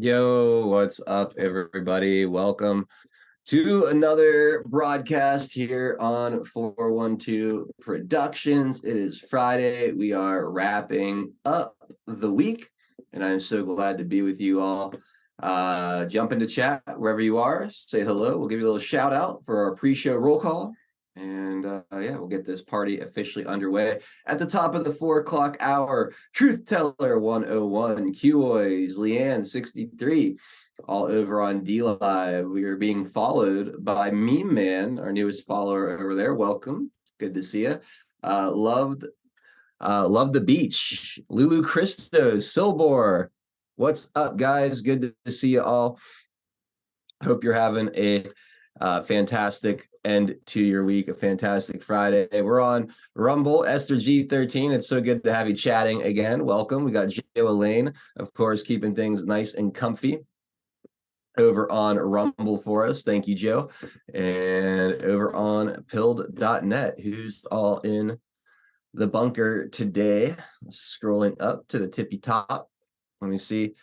Yo, what's up, everybody? Welcome to another broadcast here on 412 Productions. It is Friday. We are wrapping up the week, and I'm so glad to be with you all. Jump into chat wherever you are. Say hello. We'll give you a little shout out for our pre-show roll call. And yeah, we'll get this party officially underway. At the top of the 4 o'clock hour, Truth Teller 101, Qoys, Leanne 63, all over on D Live. We are being followed by Meme Man, our newest follower over there. Welcome. Good to see you. Loved the beach. Lulu Christo, Silbor. What's up, guys? Good to see you all. Hope you're having a fantastic end to your week, a fantastic Friday. We're on Rumble, Esther G13. It's so good to have you chatting again. Welcome. We got Joe Elaine, of course, keeping things nice and comfy over on Rumble for us. Thank you, Joe. And over on pilled.net, who's all in the bunker today. Scrolling up to the tippy top. Let me see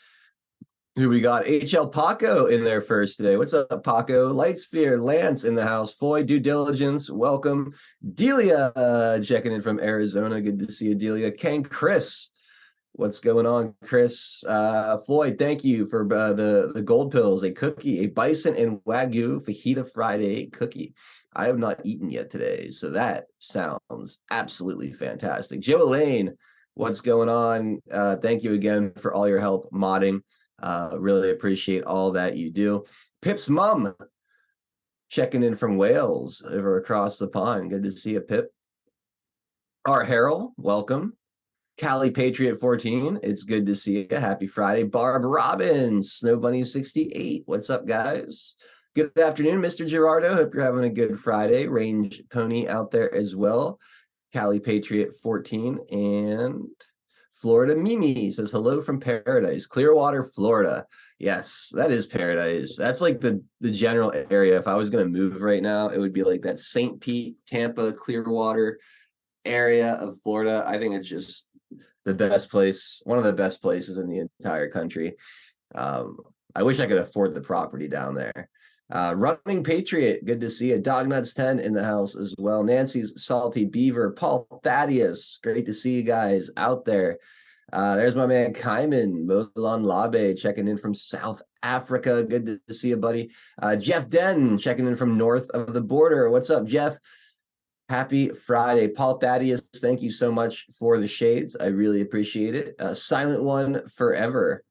who we got. HL Paco in there first today. What's up, Paco? Lightsphere, Lance in the house. Floyd, Due Diligence, welcome. Delia checking in from Arizona. Good to see you, Delia. Ken Chris, what's going on, Chris? Floyd, thank you for the gold pills, a cookie, a bison and wagyu fajita Friday cookie. I have not eaten yet today, so that sounds absolutely fantastic. Joe Elaine, what's going on? Thank you again for all your help modding. Really appreciate all that you do. Pip's mom checking in from Wales over across the pond. Good to see you, Pip. Art Harrell, welcome. Cali Patriot 14, it's good to see you. Happy Friday. Barb Robbins, Snow Bunny 68. What's up, guys? Good afternoon, Mr. Gerardo. Hope you're having a good Friday. Range Pony out there as well. Cali Patriot 14 and Florida Mimi says hello from paradise, Clearwater, Florida. Yes, that is paradise. That's like the general area. If I was going to move right now, it would be like that St. Pete, Tampa, Clearwater area of Florida. I think it's just the best place, one of the best places in the entire country. I wish I could afford the property down there. Running Patriot, good to see you. Dognuts 10 in the house as well. Nancy's Salty Beaver, Paul Thaddeus, great to see you guys out there. There's my man Kaiman, Molon Labe checking in from South Africa. Good to see you, buddy. Jeff Den checking in from north of the border. What's up, Jeff? Happy Friday. Paul Thaddeus, thank you so much for the shades. I really appreciate it. Silent One Forever.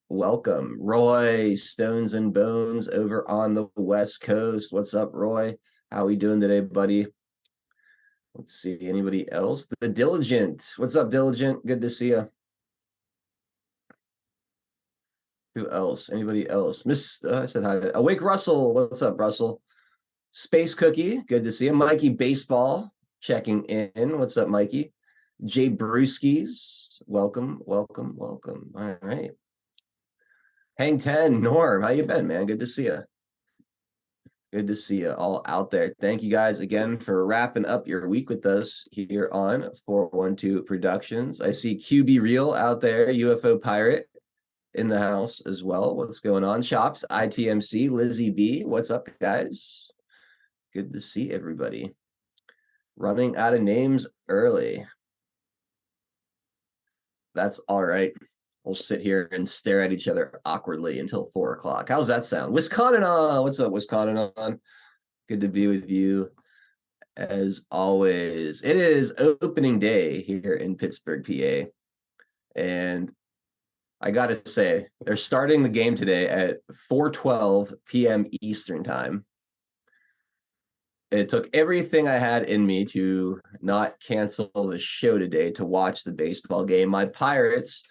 Welcome. Roy, Stones and Bones over on the West Coast. What's up, Roy? How we doing today, buddy? Let's see. Anybody else? The Diligent. What's up, Diligent? Good to see you. Who else? Anybody else? I said hi. Awake Russell. What's up, Russell? Space Cookie. Good to see you. Mikey Baseball checking in. What's up, Mikey? Jay Brewskis. Welcome, welcome, welcome. All right. Hang 10, Norm, how you been, man? Good to see you. Good to see you all out there. Thank you guys again for wrapping up your week with us here on 412 Productions. I see QB Real out there, UFO Pirate in the house as well. What's going on? Shops, ITMC, Lizzie B. What's up, guys? Good to see everybody. Running out of names early. That's all right. We'll sit here and stare at each other awkwardly until 4 o'clock. How's that sound? Wisconsin on. What's up, Wisconsin on? Good to be with you as always. It is opening day here in Pittsburgh, PA. And I got to say, they're starting the game today at 4:12 p.m. Eastern time. It took everything I had in me to not cancel the show today to watch the baseball game. My Pirates,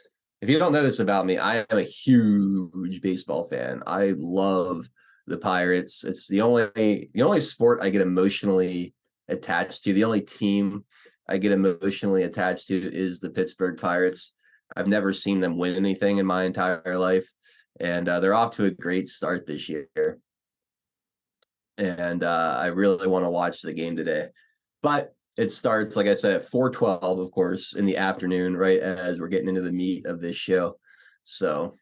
if you don't know this about me, I am a huge baseball fan. I love the Pirates. It's the only sport I get emotionally attached to. The only team I get emotionally attached to is the Pittsburgh Pirates. I've never seen them win anything in my entire life, and they're off to a great start this year. And I really want to watch the game today. But it starts, like I said, at 4:12, of course, in the afternoon, right as we're getting into the meat of this show. So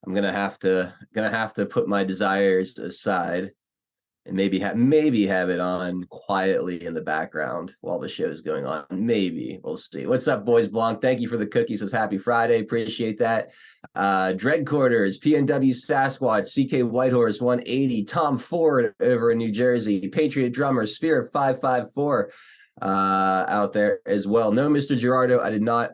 I'm gonna have to put my desires aside and maybe have it on quietly in the background while the show's going on. Maybe we'll see. What's up, boys? Blanc, thank you for the cookies. Says happy Friday. Appreciate that. Dread Quarters, PNW Sasquatch, CK Whitehorse 180, Tom Ford over in New Jersey, Patriot Drummer, Spirit 554 out there as well. No, Mr. Gerardo, I did not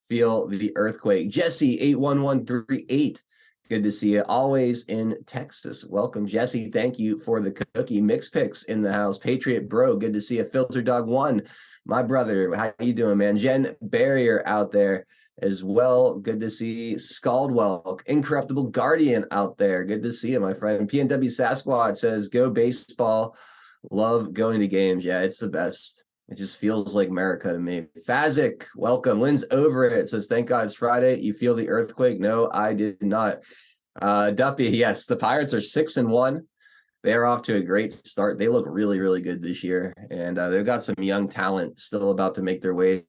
feel the earthquake. Jesse 81138. Good to see you. Always in Texas. Welcome, Jesse. Thank you for the cookie. Mix Picks in the house. Patriot Bro. Good to see you. Filter Dog 1. My brother. How you doing, man? Jen Barrier out there as well. Good to see Scaldwell. Incorruptible Guardian out there. Good to see you, my friend. PNW Sasquatch says, go baseball. Love going to games. Yeah, it's the best. It just feels like America to me. Fazik, welcome. Lynn's over it. Says, thank God it's Friday. You feel the earthquake? No, I did not. Duppy, yes, the Pirates are 6-1. They're off to a great start. They look really, really good this year. And they've got some young talent still about to make their way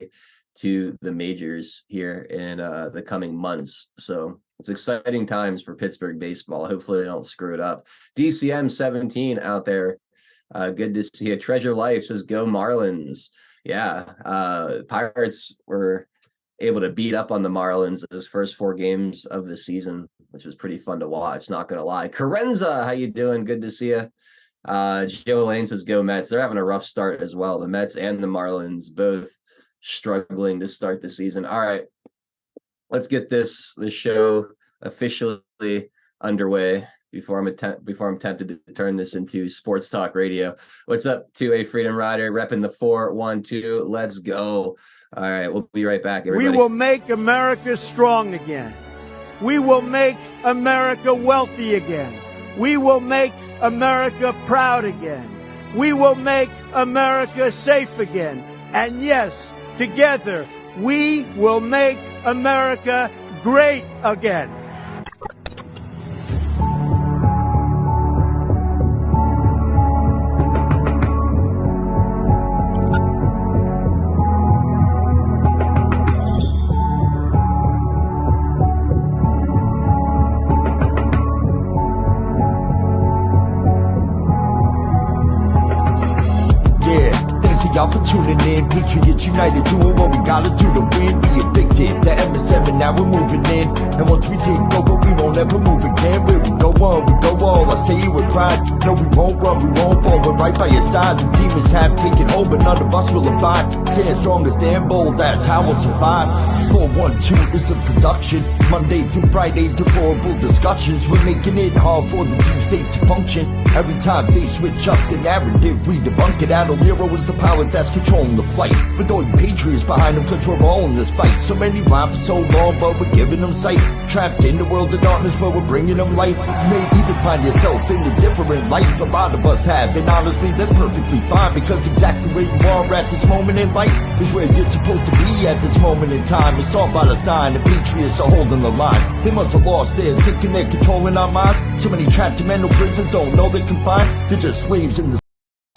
to the majors here in the coming months. So it's exciting times for Pittsburgh baseball. Hopefully they don't screw it up. DCM 17 out there. Good to see you. Treasure Life says, go Marlins. Yeah, Pirates were able to beat up on the Marlins those first 4 games of the season, which was pretty fun to watch, not going to lie. Carenza, how you doing? Good to see you. Joe Lane says, go Mets. They're having a rough start as well. The Mets and the Marlins both struggling to start the season. All right, let's get this show officially underway. Before I'm tempted to turn this into sports talk radio. What's up, 2A Freedom Rider, repping the 412. Let's go. All right, we'll be right back, everybody. We will make America strong again. We will make America wealthy again. We will make America proud again. We will make America safe again. And yes, together, we will make America great again. Y'all for tuning in, Patriots United, doing what we gotta do to win. We evicted the MSM and now we're moving in. And once we take over, we won't ever move again. Where we go on, we go all. I say it with pride. No, we won't run, we won't fall. We're right by your side. The demons have taken hold, but none of us will abide. Stand strong and stand bold, that's how we'll survive. 412 is the production. Monday through Friday, deplorable discussions. We're making it hard for the team state to function. Every time they switch up the narrative, we debunk it. Adult hero is the power that's controlling the flight. With all the patriots behind them, cause we're all in this fight. So many rhyme for so long, but we're giving them sight. Trapped in the world of darkness, but we're bringing them light. You may even find yourself in a different life. A lot of us have, and honestly, that's perfectly fine. Because exactly where you are at this moment in life is where you're supposed to be at this moment in time. It's all by design, the patriots are holding the line. They must have lost theirs, thinking they're controlling our minds. So many trapped in mental prisons don't know they can find. They're just slaves in the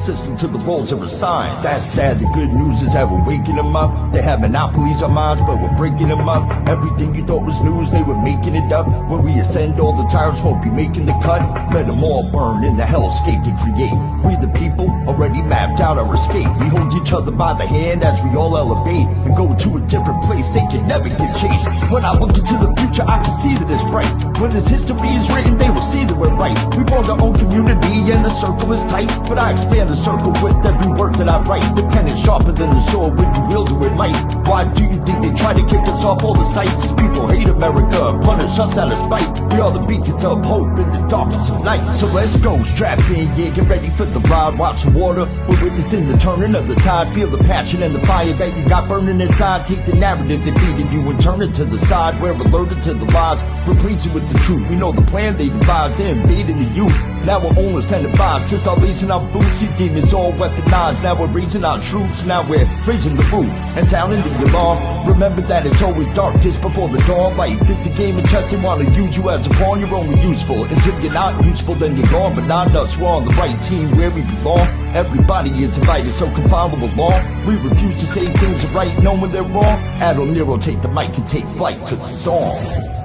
system to the roles are assigned. That's sad. The good news is that we're waking them up. They have monopolies on minds, but we're breaking them up. Everything you thought was news, they were making it up. When we ascend, all the tyrants won't be making the cut. Let them all burn in the hellscape they create. We the people already mapped out our escape. We hold each other by the hand as we all elevate and go to a different place. They can never get chased. When I look into the future, I can see that it's bright. When this history is written, they will see that we're right. We formed our own community and the circle is tight, but I expand the circle with every word that I write. The pen is sharper than the sword when you wield it with might. Why do you think they try to kick us off all the sights? These people hate America, punish us out of spite. We are the beacons of hope in the darkness of night. So let's go, strap in, yeah, get ready for the ride. Watch the water, we're witnessing the turning of the tide. Feel the passion and the fire that you got burning inside. Take the narrative they're feeding you and turn it to the side. We're alerted to the lies, replacing with the truth. We know the plan they devised, they're invading the youth. Now we're only sending vibes, just start raising our boots. These demons all weaponized. Now we're raising our troops, now we're raising the roof and sounding the alarm. Remember that it's always darkest before the dawn. Life is a game of chess, they want to use you as a pawn. You're only useful until you're not useful, then you're gone. But not us, we're on the right team where we belong. Everybody is invited, so come follow along. We refuse to say things are right, knowing they're wrong. Adult Nero, take the mic and take flight, cause it's on.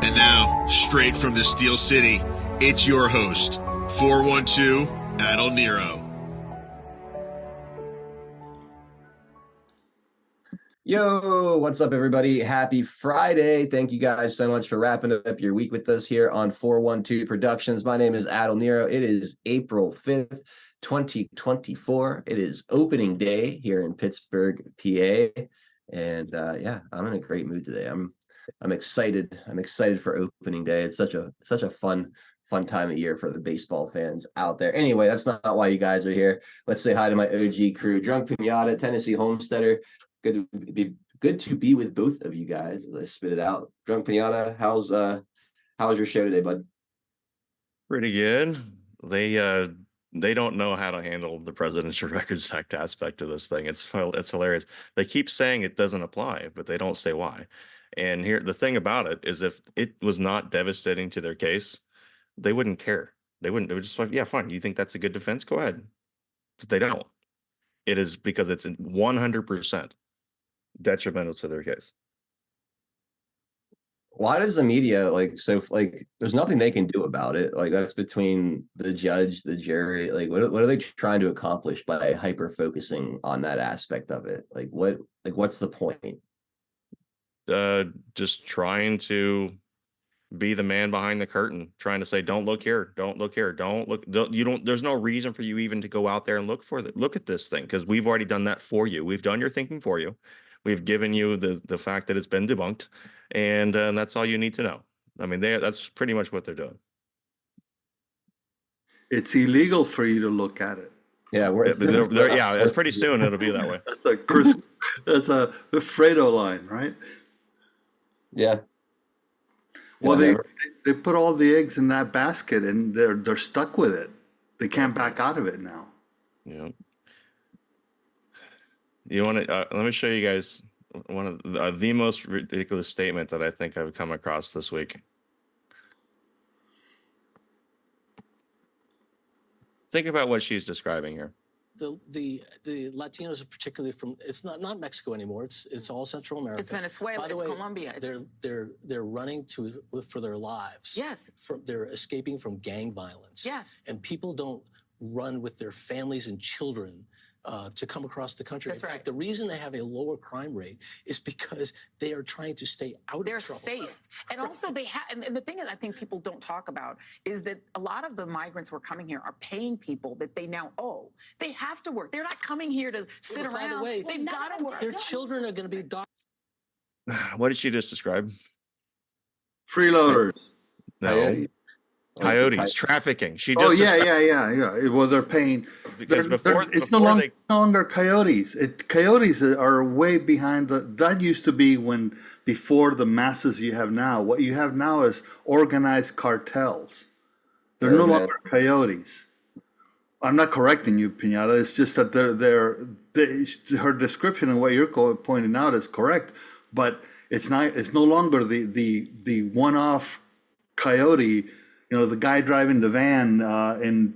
And now, straight from the Steel City, it's your host, 412 Adel Nero. Yo, what's up, everybody? Happy Friday. Thank you guys so much for wrapping up your week with us here on 412 Productions. My name is Adel Nero. It is April 5th, 2024. It is opening day here in Pittsburgh, PA. And I'm in a great mood today. I'm excited. I'm excited for opening day. It's such a fun time of year for the baseball fans out there. Anyway, that's not why you guys are here. Let's say hi to my OG crew. Drunk Pinata, Tennessee Homesteader. Good to be with both of you guys. Let's spit it out. Drunk Pinata, how's your show today, bud? Pretty good. They don't know how to handle the Presidential Records Act aspect of this thing. It's hilarious. They keep saying it doesn't apply, but they don't say why. And here, the thing about it is, if it was not devastating to their case, they wouldn't care. They would just like, yeah, fine. You think that's a good defense? Go ahead. But they don't. It is because it's 100% detrimental to their case. Why does the media there's nothing they can do about it? Like, that's between the judge, the jury. Like, what are they trying to accomplish by hyper focusing on that aspect of it? What's the point? Just trying to be the man behind the curtain, trying to say, don't look here, don't look here, there's no reason for you even to go out there and look at this thing, because we've already done that for you. We've done your thinking for you. We've given you the fact that it's been debunked, and that's all you need to know. I mean, that's pretty much what they're doing. It's illegal for you to look at it. Yeah, it's pretty soon it'll be that way. That's a Fredo line, right? Yeah. Well, they put all the eggs in that basket, and they're stuck with it. They can't back out of it now. Yeah. You want to? Let me show you guys one of the most ridiculous statement that I think I've come across this week. Think about what she's describing here. The Latinos are particularly from, it's not Mexico anymore. It's all Central America. It's Venezuela. It's Colombia. They're running for their lives. Yes. They're escaping from gang violence. Yes. And people don't run with their families and children to come across the country. That's In fact, the reason they have a lower crime rate is because they are trying to stay out of trouble. They're safe. And also they have, and the thing that I think people don't talk about is that a lot of the migrants who are coming here are paying people that they now owe. They have to work. They're not coming here to sit around. By the way, they've got to work. Their children are going to be What did she just describe? Freeloaders. No. Coyotes, trafficking. Yeah. Well, they're paying because it's no longer coyotes. Coyotes are way behind that used to be before the masses you have now. What you have now is organized cartels. They're no longer coyotes. I'm not correcting you, Pinata. It's just that her description and what you're pointing out is correct, but it's not. It's no longer the one-off coyote. You know, the guy driving the van in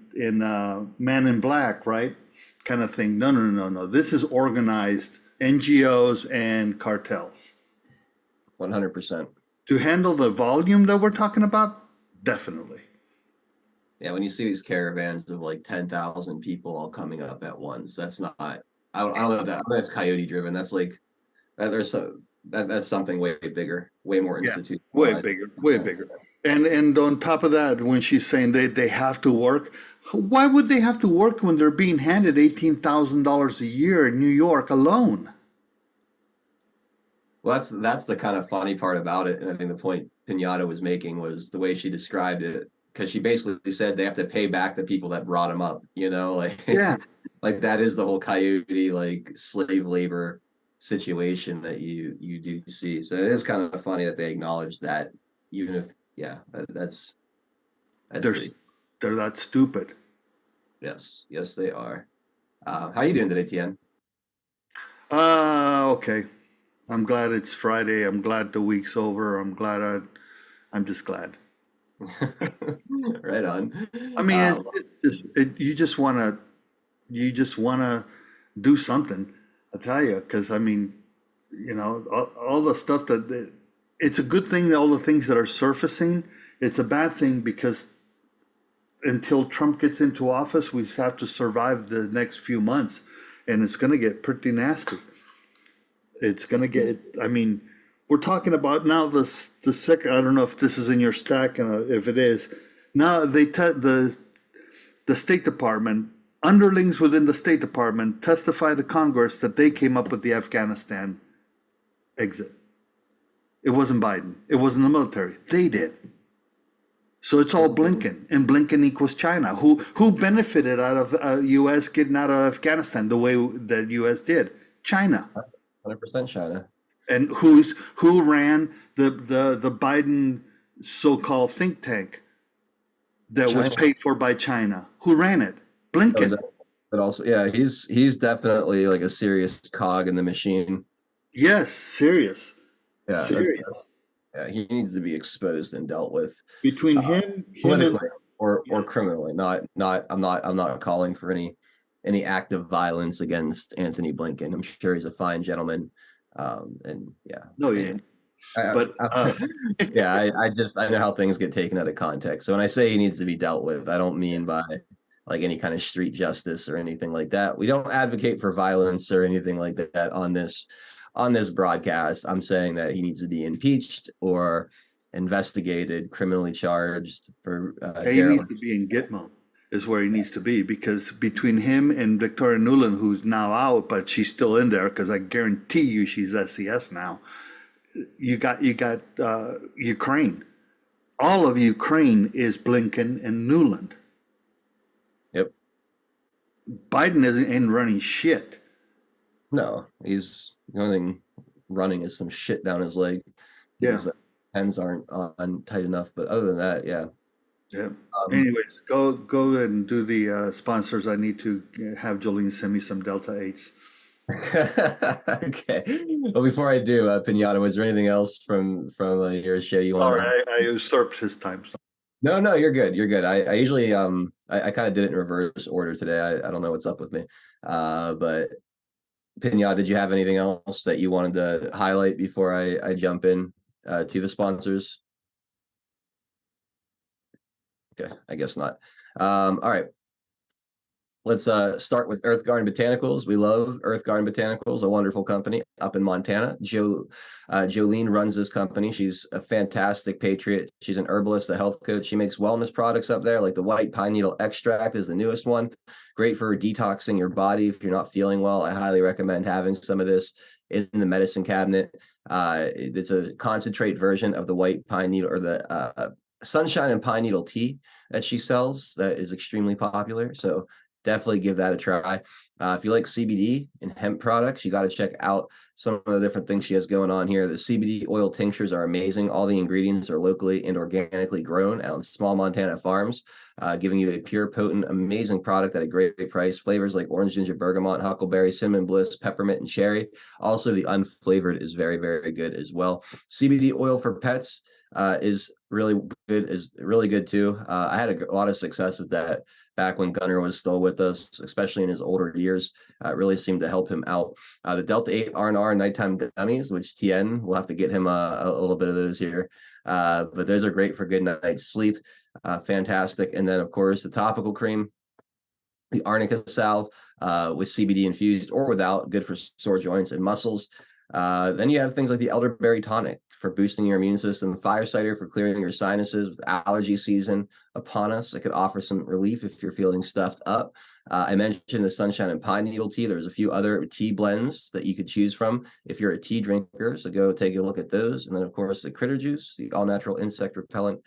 Man in Black, right? Kind of thing. No. This is organized NGOs and cartels. 100%. To handle the volume that we're talking about, definitely. Yeah, when you see these caravans of like 10,000 people all coming up at once, that's not. I don't know that. That's coyote driven. That's like that's something way bigger, way more institutional. Way bigger. And on top of that, when she's saying they have to work, why would they have to work when they're being handed $18,000 a year in New York alone? Well, that's the kind of funny part about it, and I think the point Pinata was making was the way she described it, because she basically said they have to pay back the people that brought them up. You know, like that is the whole coyote like slave labor situation that you do see. So it is kind of funny that they acknowledge that, even if. Yeah, that's they're that stupid. Yes, they are. How you doing today, Tien? Okay. I'm glad it's Friday. I'm glad the week's over. I'm just glad. Right on. I mean, you just want to do something. I tell you, because I mean, you know, all the stuff that it's a good thing that all the things that are surfacing. It's a bad thing because until Trump gets into office, we have to survive the next few months, and it's going to get pretty nasty. It's going to get. I mean, we're talking about now the second. I don't know if this is in your stack, and if it is, now the State Department underlings within the State Department testify to Congress that they came up with the Afghanistan exit. It wasn't Biden. It wasn't the military. They did. So it's all Blinken, and Blinken equals China. Who benefited out of U.S. getting out of Afghanistan the way that U.S. did? China. 100% China. And who ran the Biden so-called think tank that was paid for by China? Who ran it? Blinken. But also, yeah, he's definitely like a serious cog in the machine. Yes, serious. Yeah, serious. Yeah, he needs to be exposed and dealt with between him politically or criminally. I'm not calling for any act of violence against Anthony Blinken. I'm sure he's a fine gentleman, and yeah. No, yeah. Yeah, I know how things get taken out of context. So when I say he needs to be dealt with, I don't mean by like any kind of street justice or anything like that. We don't advocate for violence or anything like that on this broadcast. I'm saying that he needs to be impeached or investigated, criminally charged for. He needs to be in Gitmo, is where he needs to be, because between him and Victoria Nuland, who's now out, but she's still in there, because I guarantee you she's SCS now. You got Ukraine. All of Ukraine is Blinken and Nuland. Yep. Biden ain't running shit. No, he's the only thing running is some shit down his leg. Yeah, the hands aren't on tight enough. But other than that, yeah. Yeah. Anyways, go ahead and do the sponsors. I need to have Jolene send me some Delta 8s. Okay. Well, before I do, Pinata, was there anything else from your show you want? Sorry, I usurped his time. So. No, you're good. You're good. I usually I kind of did it in reverse order today. I don't know what's up with me. But Pinata, did you have anything else that you wanted to highlight before I jump in to the sponsors? Okay, I guess not. All right. Let's start with Earth Garden Botanicals. We love Earth Garden Botanicals, a wonderful company up in Montana. Jolene runs this company. She's a fantastic patriot. She's an herbalist, a health coach. She makes wellness products up there, like the white pine needle extract is the newest one. Great for detoxing your body if you're not feeling well. I highly recommend having some of this in the medicine cabinet. It's a concentrate version of the white pine needle or the sunshine and pine needle tea that she sells that is extremely popular. So definitely give that a try. If you like CBD and hemp products, you got to check out some of the different things she has going on here. The CBD oil tinctures are amazing. All the ingredients are locally and organically grown out in small Montana farms, giving you a pure, potent, amazing product at a great price. Flavors like orange, ginger, bergamot, huckleberry, cinnamon bliss, peppermint, and cherry. Also, the unflavored is very, very good as well. CBD oil for pets is really good too. I had a lot of success with that back when Gunner was still with us, especially in his older years. It really seemed to help him out. The Delta 8 R&R nighttime gummies, which TN will have to get him a little bit of those here. But those are great for good night's sleep. Fantastic. And then, of course, the topical cream, the arnica salve with CBD infused or without, good for sore joints and muscles. Then you have things like the elderberry tonic for boosting your immune system, fire cider for clearing your sinuses. With allergy season upon us, it could offer some relief if you're feeling stuffed up. I mentioned the sunshine and pine needle tea. There's a few other tea blends that you could choose from if you're a tea drinker, so go take a look at those. And then, of course, the critter juice, the all-natural insect repellent.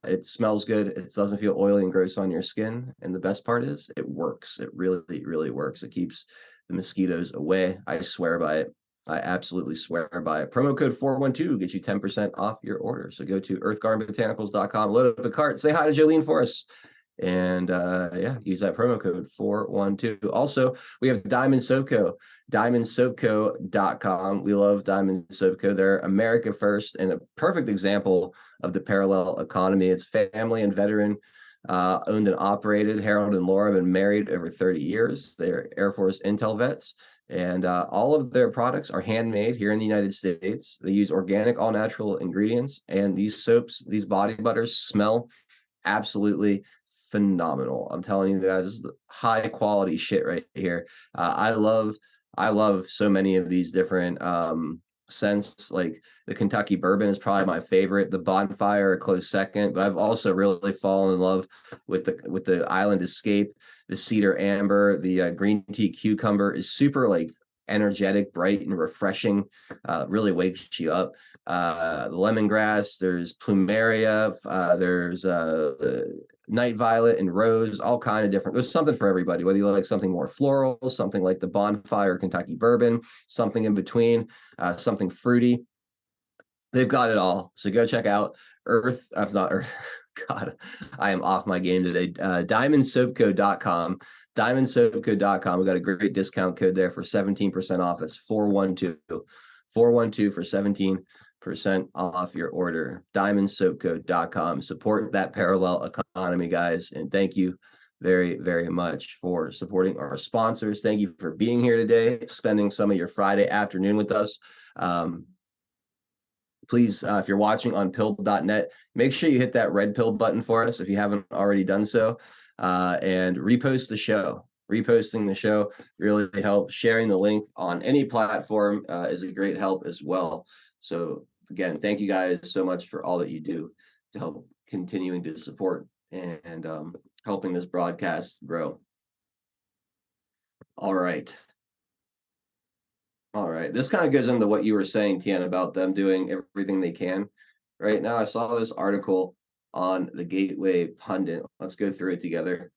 It smells good. It doesn't feel oily and gross on your skin. And the best part is it works. It really, really works. It keeps the mosquitoes away. I swear by it. I absolutely swear by it. Promo code 412 gets you 10% off your order. So go to earthgardenbotanicals.com, load up a cart, say hi to Jolene for us. And use that promo code 412. Also, we have Diamond Soap Co. DiamondSoapCo.com. We love Diamond Soap Co. They're America first and a perfect example of the parallel economy. It's family and veteran owned and operated. Harold and Laura have been married over 30 years. They're Air Force intel vets. And all of their products are handmade here in the United States. They use organic, all natural ingredients. And these soaps, these body butters smell absolutely phenomenal. I'm telling you guys, high quality shit right here. I love so many of these different scents. Like the Kentucky bourbon is probably my favorite. The bonfire a close second, but I've also really fallen in love with the Island Escape. The cedar amber, the green tea cucumber is super like energetic, bright, and refreshing. Really wakes you up. The lemongrass, there's plumeria, there's night violet and rose, all kind of different. There's something for everybody, whether you like something more floral, something like the bonfire Kentucky bourbon, something in between, something fruity. They've got it all. So go check out Earth. I've not Earth. God, I am off my game today. Diamondsoapco.com. Diamondsoapco.com. We got a great discount code there for 17% off. It's 412 for 17% off your order. Diamondsoapco.com. Support that parallel economy, guys. And thank you very, very much for supporting our sponsors. Thank you for being here today, spending some of your Friday afternoon with us. Please, if you're watching on pill.net, make sure you hit that red pill button for us if you haven't already done so, and repost the show. Reposting the show really helps. Sharing the link on any platform is a great help as well. So again, thank you guys so much for all that you do to help continuing to support and helping this broadcast grow. All right. All right. This kind of goes into what you were saying, Tian, about them doing everything they can. Right now, I saw this article on the Gateway Pundit. Let's go through it together.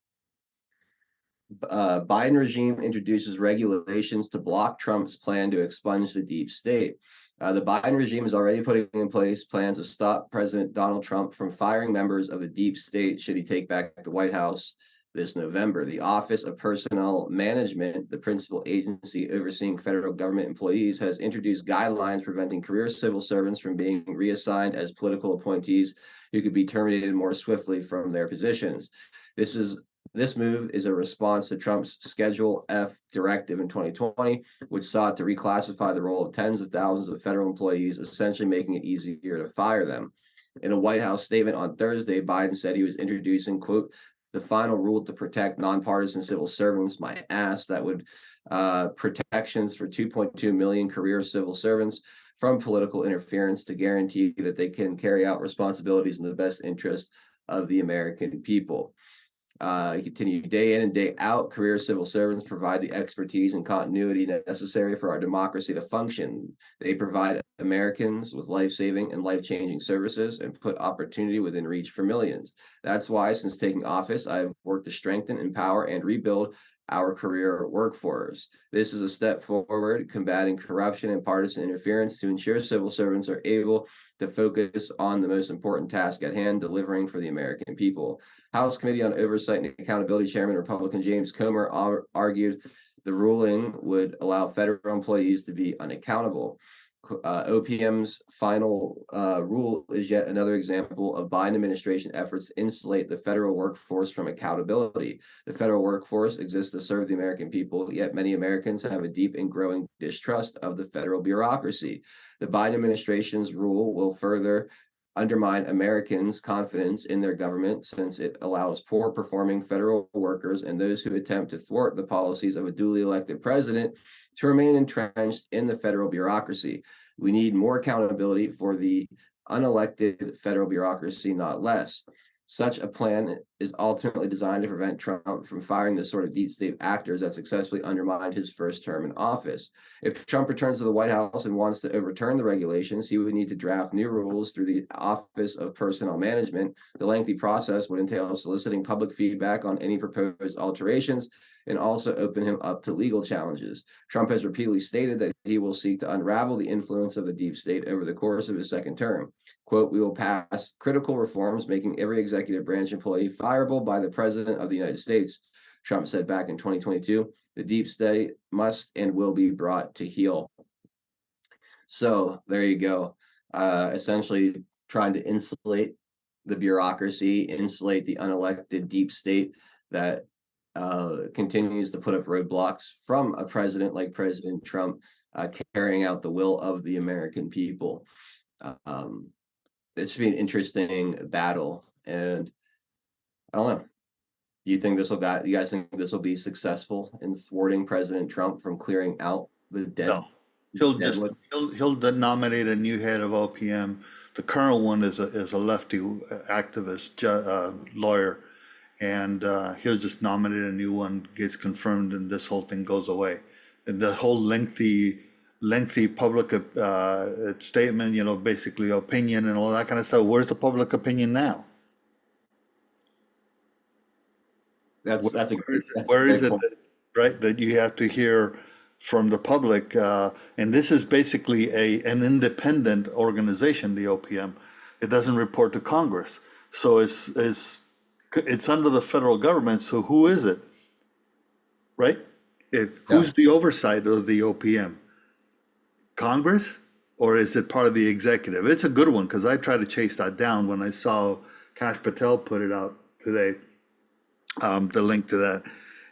Biden regime introduces regulations to block Trump's plan to expunge the deep state. The Biden regime is already putting in place plans to stop President Donald Trump from firing members of the deep state should he take back the White House this November. The Office of Personnel Management, the principal agency overseeing federal government employees, has introduced guidelines preventing career civil servants from being reassigned as political appointees who could be terminated more swiftly from their positions. This move is a response to Trump's Schedule F directive in 2020, which sought to reclassify the role of tens of thousands of federal employees, essentially making it easier to fire them. In a White House statement on Thursday, Biden said he was introducing, quote, the final rule to protect nonpartisan civil servants, my ass, that would protections for 2.2 million career civil servants from political interference to guarantee that they can carry out responsibilities in the best interest of the American people. Continue day in and day out. Career civil servants provide the expertise and continuity necessary for our democracy to function. They provide Americans with life-saving and life-changing services and put opportunity within reach for millions. That's why, since taking office, I've worked to strengthen, empower, and rebuild our career workforce. This is a step forward, combating corruption and partisan interference to ensure civil servants are able to focus on the most important task at hand, delivering for the American people. House Committee on Oversight and Accountability Chairman Republican James Comer argued the ruling would allow federal employees to be unaccountable. OPM's final rule is yet another example of Biden administration efforts to insulate the federal workforce from accountability. The federal workforce exists to serve the American people, yet many Americans have a deep and growing distrust of the federal bureaucracy. The Biden administration's rule will further undermine Americans' confidence in their government, since it allows poor performing federal workers and those who attempt to thwart the policies of a duly elected president to remain entrenched in the federal bureaucracy. We need more accountability for the unelected federal bureaucracy, not less. Such a plan is ultimately designed to prevent Trump from firing the sort of deep state actors that successfully undermined his first term in office. If Trump returns to the White House and wants to overturn the regulations, he would need to draft new rules through the Office of Personnel Management. The lengthy process would entail soliciting public feedback on any proposed alterations and also open him up to legal challenges. Trump has repeatedly stated that he will seek to unravel the influence of the deep state over the course of his second term. Quote, we will pass critical reforms, making every executive branch employee fireable by the President of the United States, Trump said back in 2022. The deep state must and will be brought to heel. So there you go. Essentially trying to insulate the bureaucracy, insulate the unelected deep state that continues to put up roadblocks from a president like President Trump, carrying out the will of the American people. It should be an interesting battle, and I don't know. Do you think this will got? You guys think this will be successful in thwarting President Trump from clearing out the No, he'll just deadwood? he'll nominate a new head of OPM. The current one is a lefty activist lawyer, and he'll just nominate a new one, gets confirmed, and this whole thing goes away. And the whole lengthy public statement, basically opinion and all that kind of stuff. Where's the public opinion now? That's a Where is great it point. that you have to hear from the public? And this is basically an independent organization, the OPM. It doesn't report to Congress, so it's under the federal government. So who is it, right? Who's the oversight of the OPM? Congress, or is it part of the executive? It's a good one, because I tried to chase that down when I saw Kash Patel put it out today, the link to that.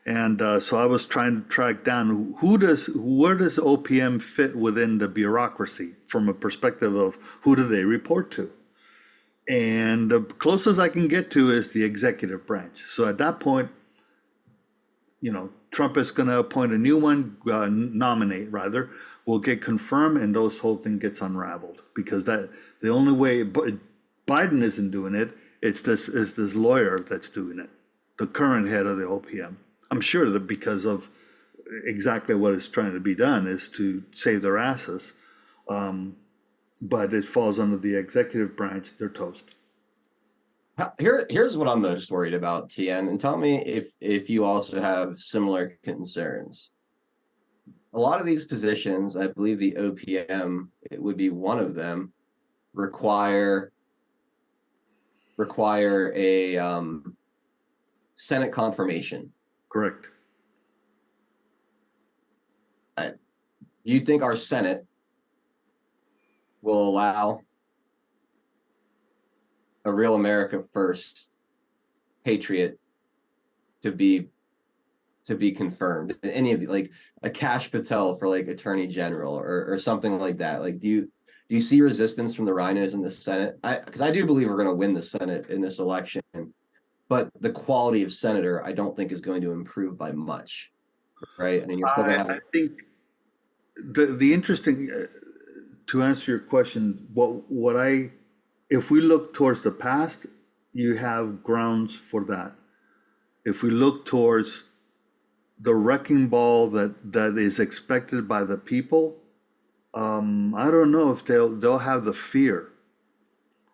And so I was trying to track down where does OPM fit within the bureaucracy from a perspective of who do they report to? And the closest I can get to is the executive branch. So at that point, Trump is going to appoint a new one, nominate rather, will get confirmed, and those whole thing gets unraveled, because that the only way Biden isn't doing it. It's this lawyer that's doing it, the current head of the OPM. I'm sure that because of exactly what is trying to be done is to save their asses, but it falls under the executive branch. They're toast. Here's what I'm most worried about, TN, and tell me if you also have similar concerns. A lot of these positions, I believe the OPM, it would be one of them, require a Senate confirmation. Correct. Do you think our Senate will allow a real America First patriot to be confirmed? Any of the, like a Kash Patel for like Attorney General or something like that? Like, do you see resistance from the rhinos in the Senate? Because I do believe we're going to win the Senate in this election, but the quality of senator I don't think is going to improve by much, right? I mean, you're still going to have. I think the interesting to answer your question, if we look towards the past, you have grounds for that. If we look towards the wrecking ball that is expected by the people, I don't know if they'll have the fear,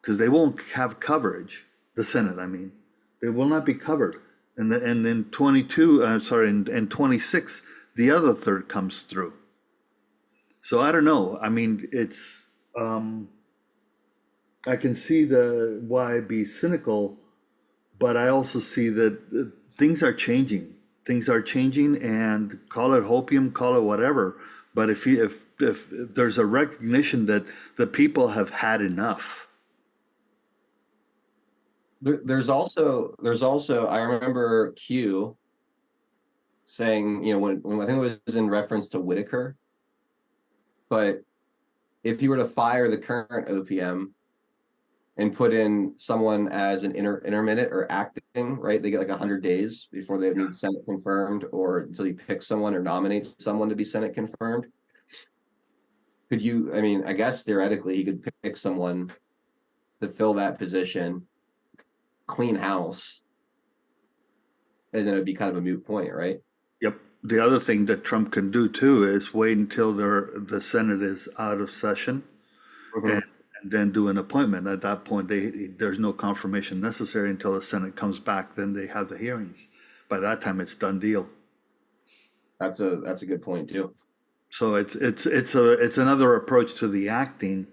because they won't have coverage. The Senate, I mean, they will not be covered. And in 26, the other third comes through. So I don't know. I mean, it's I can see why be cynical, but I also see that things are changing. Things are changing, and call it hopium, call it whatever. But if there's a recognition that the people have had enough. There's also I remember Q saying, when I think it was in reference to Whitaker, but if you were to fire the current OPM and put in someone as an intermittent or acting, right? They get like 100 days before they need Senate confirmed, or until you pick someone or nominate someone to be Senate confirmed. I mean, I guess theoretically he could pick someone to fill that position, clean house, and then it'd be kind of a moot point, right? Yep. The other thing that Trump can do too is wait until the Senate is out of session, and then do an appointment. At that point, there's no confirmation necessary until the Senate comes back. Then they have the hearings. By that time, it's done deal. That's a good point too. So it's another approach to the acting,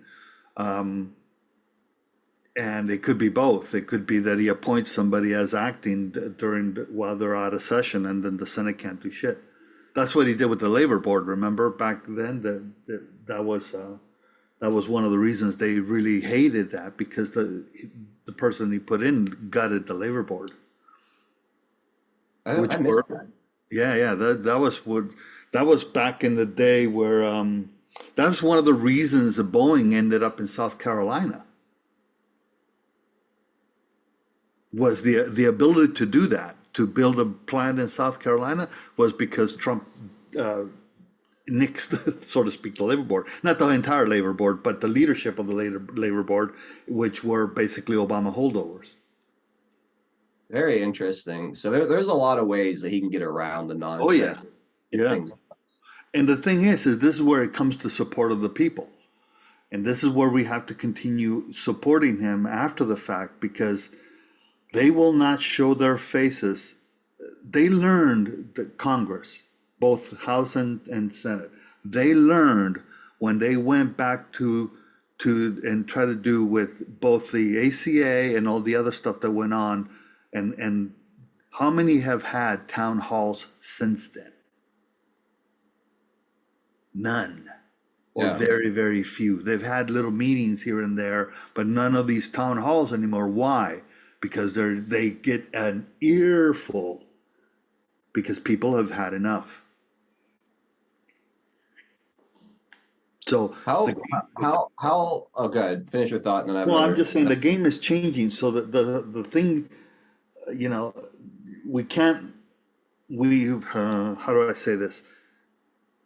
and it could be both. It could be that he appoints somebody as acting while they're out of session, and then the Senate can't do shit. That's what he did with the labor board. Remember back then that was one of the reasons they really hated that, because the person he put in gutted the labor board. which I missed were that. yeah, that was back in the day where that was one of the reasons that Boeing ended up in South Carolina, was the ability to do that, to build a plant in South Carolina, was because Trump nixed, so to speak, the labor board, not the entire labor board, but the leadership of the labor board, which were basically Obama holdovers. Very interesting. So there's a lot of ways that he can get around the Oh yeah, nonsense. yeah. Things. And the thing is this is where it comes to support of the people. And this is where we have to continue supporting him after the fact, because they will not show their faces. They learned that Congress, both House and Senate, they learned when they went back to and try to do with both the ACA and all the other stuff that went on, and how many have had town halls since then? None. Or Yeah. very, very few. They've had little meetings here and there, but none of these town halls anymore. Why? Because they get an earful, because people have had enough. So Oh, good. Finish your thought, and then I have well, I'm another. just saying the game is changing. So that the thing, you know, we can't. How do I say this?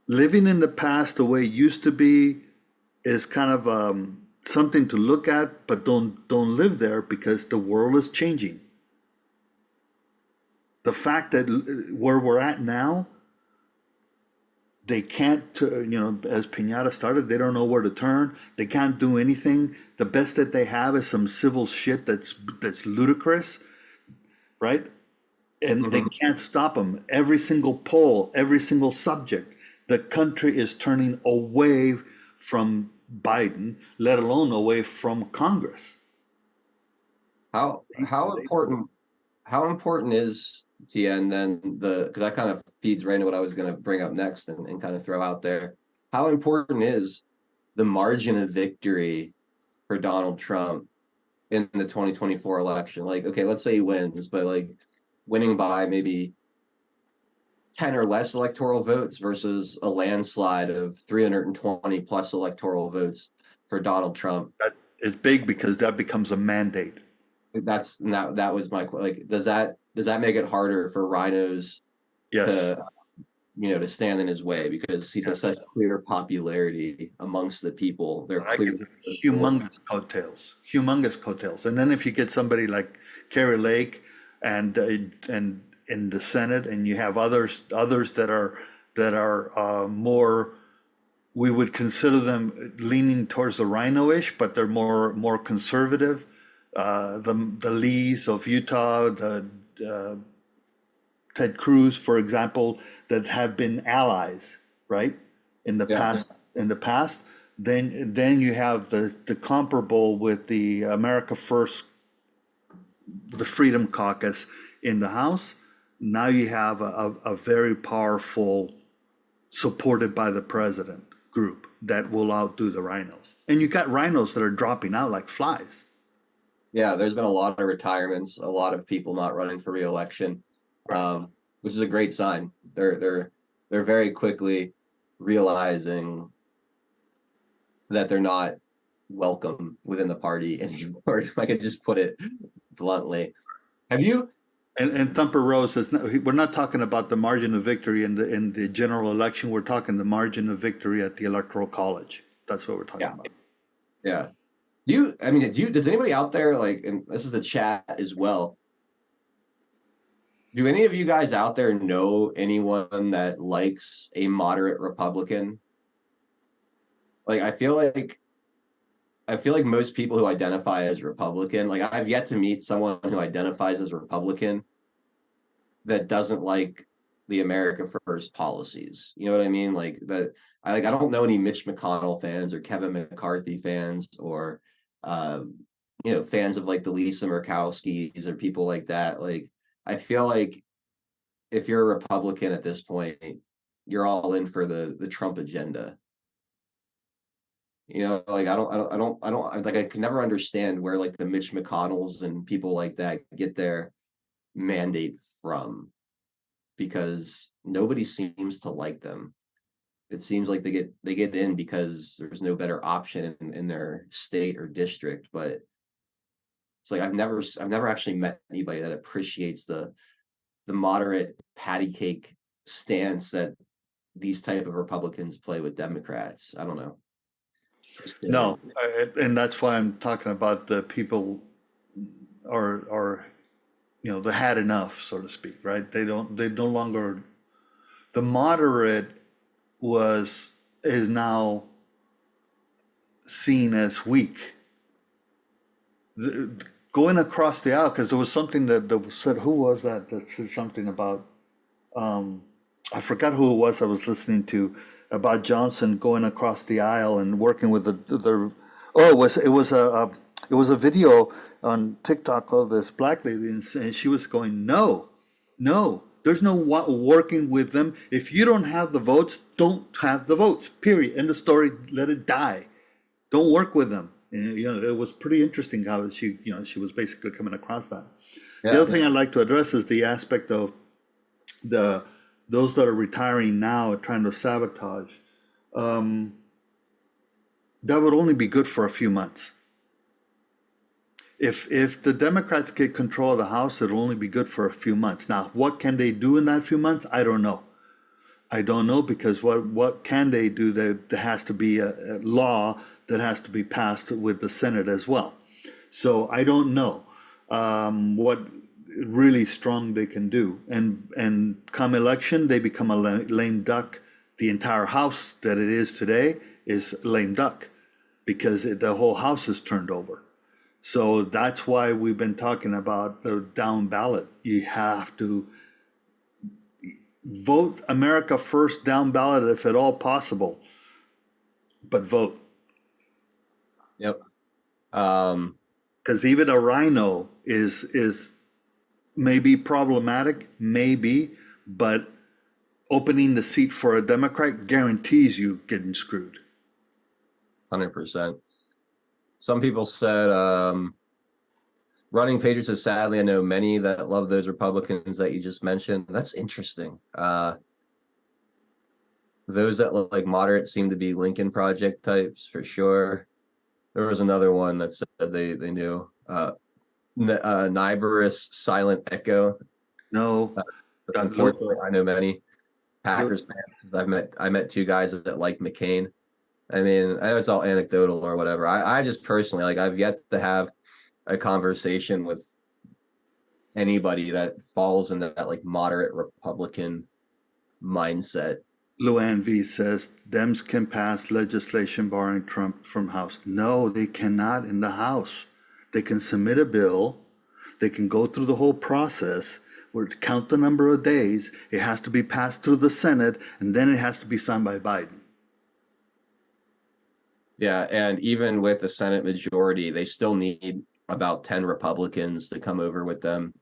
Living in the past the way it used to be is kind of something to look at, but don't live there, because the world is changing. The fact that where we're at now, they can't, as Pinata started, they don't know where to turn. They can't do anything. The best that they have is some civil shit that's ludicrous, right? And they can't stop them. Every single poll, every single subject, the country is turning away from Biden, let alone away from Congress. How important is TN then because that kind of feeds right into what I was going to bring up next and kind of throw out there. How important is the margin of victory for Donald Trump in the 2024 election? Like, okay, let's say he wins, but like winning by maybe 10 or less electoral votes versus a landslide of 320 plus electoral votes for Donald Trump. That is big, because that becomes a mandate. That was my like. Does that make it harder for rhinos Yes. to stand in his way, because he has such clear popularity amongst the people? They're clear. Humongous coattails. And then if you get somebody like Kerry Lake and in the Senate, and you have others that are more, we would consider them leaning towards the rhino-ish, but they're more conservative. The Lees of Utah, the Ted Cruz, for example, that have been allies, right? In the past, then you have the comparable with the America First, the Freedom Caucus in the House. Now you have a very powerful, supported by the president group that will outdo the rhinos. And you got rhinos that are dropping out like flies. Yeah, there's been a lot of retirements, a lot of people not running for reelection, which is a great sign. They're very quickly realizing that they're not welcome within the party anymore. If I could just put it bluntly. Have you? And Thumper Rose says, no, we're not talking about the margin of victory in the general election. We're talking the margin of victory at the Electoral College. That's what we're talking about. Yeah. Does anybody out there, like, and this is the chat as well, do any of you guys out there know anyone that likes a moderate Republican? Like, I feel like most people who identify as Republican, like, I've yet to meet someone who identifies as Republican that doesn't like the America First policies. You know what I mean? Like that. I don't know any Mitch McConnell fans or Kevin McCarthy fans or fans of like the Lisa Murkowskis or people like that. Like, I feel like if you're a Republican at this point, you're all in for the Trump agenda. Like I don't like, I can never understand where like the Mitch McConnells and people like that get their mandate from. because nobody seems to like them. It seems like they get in because there's no better option in their state or district. But it's like I've never actually met anybody that appreciates the moderate patty cake stance that these type of Republicans play with Democrats. I don't know. No, and that's why I'm talking about the people are they had enough, so to speak, right? They no longer, the moderate is now seen as weak. Going across the aisle, because there was something that said, who was that said something about, I forgot who it was I was listening to, about Johnson going across the aisle and working with it was a video on TikTok of this black lady, and she was going, no, there's no working with them. If you don't have the votes, don't have the votes, period, end of story, let it die. Don't work with them. And, it was pretty interesting how she was basically coming across that. Yeah. The other thing I'd like to address is the aspect of those that are retiring now trying to sabotage. That would only be good for a few months. If the Democrats get control of the House, it'll only be good for a few months. Now, what can they do in that few months? I don't know. Because what can they do? There has to be a law that has to be passed with the Senate as well. So I don't know what really strong they can do. And come election, they become a lame duck. The entire House that it is today is lame duck because the whole House is turned over. So that's why we've been talking about the down ballot. You have to vote America first down ballot if at all possible, but vote. Yep. Because even a rhino is maybe problematic, maybe, but opening the seat for a Democrat guarantees you getting screwed. 100%. Some people said running Patriots is sadly, I know many that love those Republicans that you just mentioned. That's interesting. Those that look like moderate seem to be Lincoln Project types for sure. There was another one that said they knew Nyberus Silent Echo. No, unfortunately, I know many Packers fans. I met two guys that like McCain. I mean, I know it's all anecdotal or whatever. I just personally, I've yet to have a conversation with anybody that falls into that moderate Republican mindset. Luann V says Dems can pass legislation barring Trump from House. No, they cannot in the House. They can submit a bill. They can go through the whole process. Where count the number of days. It has to be passed through the Senate, and then it has to be signed by Biden. Yeah, and even with the Senate majority, they still need about 10 Republicans to come over with them.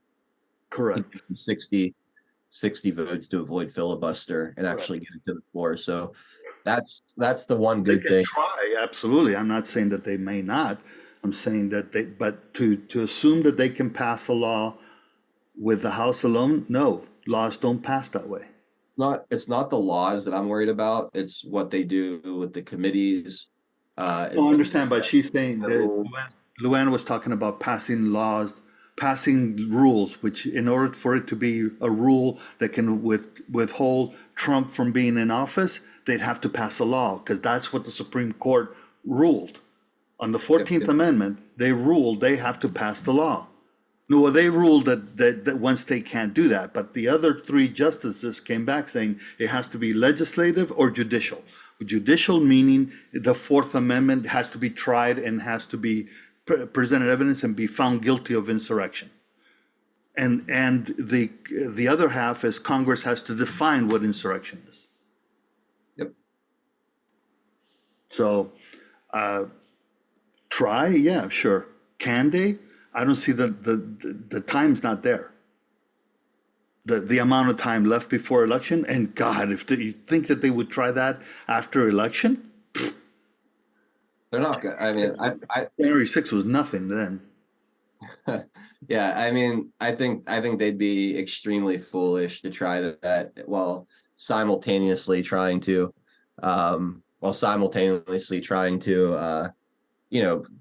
Correct. 60 votes to avoid filibuster and actually get it to the floor. So that's the one good thing. They can try, absolutely. I'm not saying that they may not. I'm saying that but to assume that they can pass a law with the House alone, no, laws don't pass that way. It's not the laws that I'm worried about. It's what they do with the committees. I understand, but she's saying that Luann was talking about passing laws, passing rules, which in order for it to be a rule that can withhold Trump from being in office, they'd have to pass a law because that's what the Supreme Court ruled. On the 14th Amendment, they ruled they have to pass the law. No, they ruled that one state can't do that, but the other three justices came back saying it has to be legislative or judicial. Judicial meaning the Fourth Amendment has to be tried and has to be presented evidence and be found guilty of insurrection. And the other half is Congress has to define what insurrection is. Yep. So, try, yeah, sure. Can they? I don't see the time's not there. The amount of time left before election, and God, if you think that they would try that after election, they're not good. I mean, January 6th was nothing then. Yeah, I mean, I think they'd be extremely foolish to try that while simultaneously trying to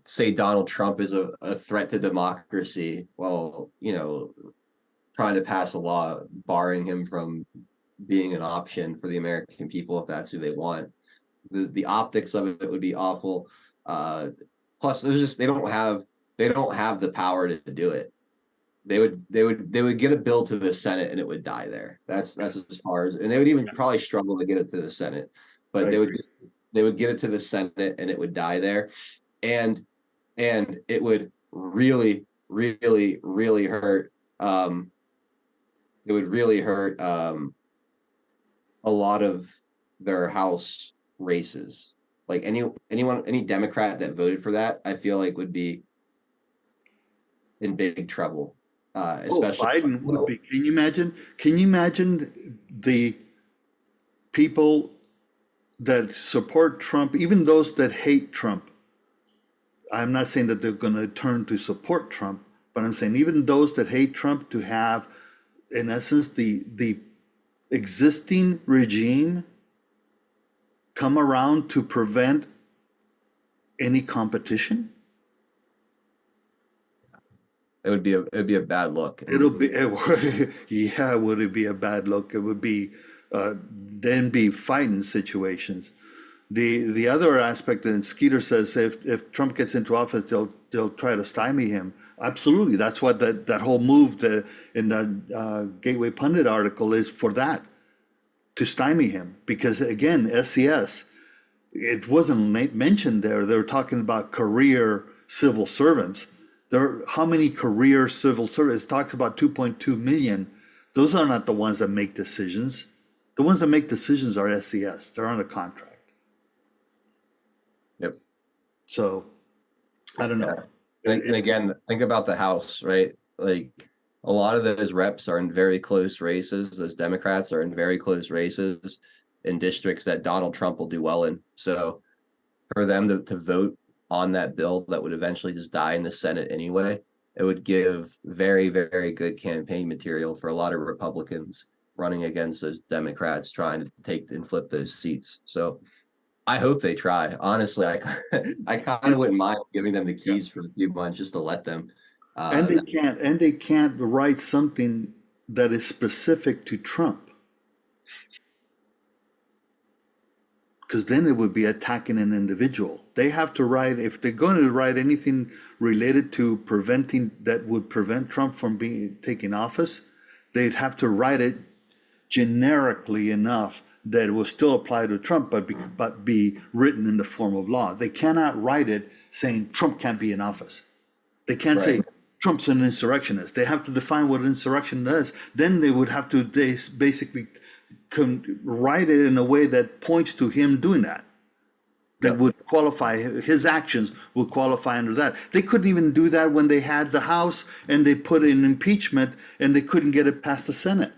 say Donald Trump is a threat to democracy while, trying to pass a law barring him from being an option for the American people if that's who they want. The optics of it would be awful. Plus, there's just they don't have the power to do it. They would get a bill to the Senate and it would die there. That's as far as, and they would even probably struggle to get it to the Senate, but I agree. they would get it to the Senate and it would die there, and it would really, really, really hurt. It would really hurt a lot of their House races. Like any Democrat that voted for that, I feel like would be in big trouble. Especially Biden would be. Can you imagine? Can you imagine the people that support Trump, even those that hate Trump? I'm not saying that they're going to turn to support Trump, but I'm saying even those that hate Trump to have, in essence, the existing regime come around to prevent any competition. It would be a bad look. It'll be, yeah, would it be a bad look? It would be, then be fighting situations. The other aspect, and Skeeter says, if Trump gets into office, they'll try to stymie him. Absolutely, that's what that whole move in the Gateway Pundit article is for that, to stymie him. Because again, SCS, it wasn't mentioned there. They were talking about career civil servants. How many career civil servants? It talks about 2.2 million. Those are not the ones that make decisions. The ones that make decisions are SCS. They're on a contract. Yep. So, I don't know. And again, think about the House, right? Like a lot of those reps are in very close races. Those Democrats are in very close races in districts that Donald Trump will do well in. So for them to vote on that bill that would eventually just die in the Senate anyway, it would give very, very good campaign material for a lot of Republicans running against those Democrats trying to take and flip those seats. So I hope they try. Honestly, I kind of wouldn't mind giving them the keys for a few months just to let them. And they can't write something that is specific to Trump, because then it would be attacking an individual. They have to write, if they're going to write anything related to preventing, that would prevent Trump from taking office, they'd have to write it generically enough that it will still apply to Trump, but be written in the form of law. They cannot write it saying Trump can't be in office. They can't say Trump's an insurrectionist. They have to define what insurrection is. Then they would have to basically write it in a way that points to him doing that. That would qualify, his actions would qualify under that. They couldn't even do that when they had the House and they put in impeachment and they couldn't get it past the Senate.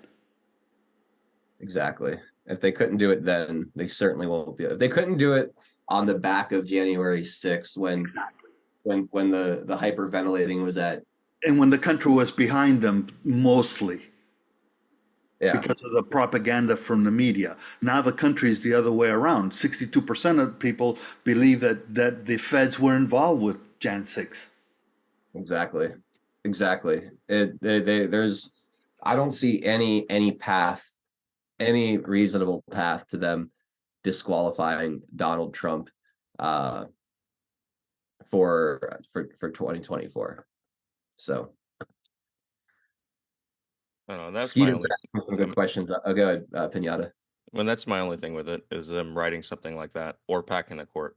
Exactly. If they couldn't do it then, they certainly won't be. If they couldn't do it on the back of January 6th when the hyperventilating was at, and when the country was behind them mostly. Yeah. Because of the propaganda from the media. Now the country is the other way around. 62% of people believe that the feds were involved with Jan 6. Exactly. There's, I don't see any path, any reasonable path to them disqualifying Donald Trump for 2024. So that's Skeeter my only, some good questions. Oh, go ahead, Pinata. that's my only thing with it is them writing something like that or packing the court.